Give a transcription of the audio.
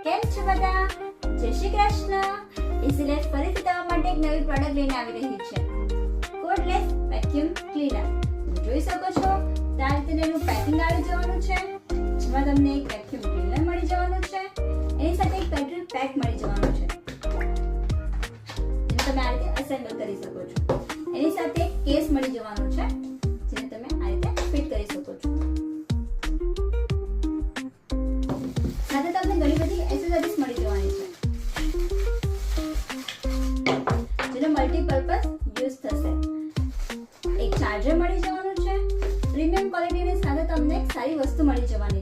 કેમ છો બધા? જય શ્રી કૃષ્ણ. ઇઝી લાઈફ ફરીથી તમારા માટે એક નવી પ્રોડક્ટ લઈને આવી રહી છે, કોર્ડલેસ વેક્યુમ ક્લીનર. તમે જોઈ શકો છો આ રીતે એનું પેકિંગ આવી જવાનું છે, જેમાં તમને એક વેક્યુમ ક્લીનર મળી જવાનું છે, એની સાથે એક બેટરી પેક મળી જવાનું છે, જેને તમે આ રીતે અસેમ્બલ કરી શકો છો. એની સાથે એક કેસ મળી જવાનું છે, જેને તમે આ રીતે ફિટ કરી શકો છો. સાથે તમને ઘણી બધી એસેસરીઝ મળી જવાની છે, જેનો મલ્ટીપર્પઝ યુઝ થશે. એક ચાર્જર મળી જવાનું છે, પ્રીમિયમ ક્વોલિટીની સાથે તમને એક સારી વસ્તુ મળી જવાની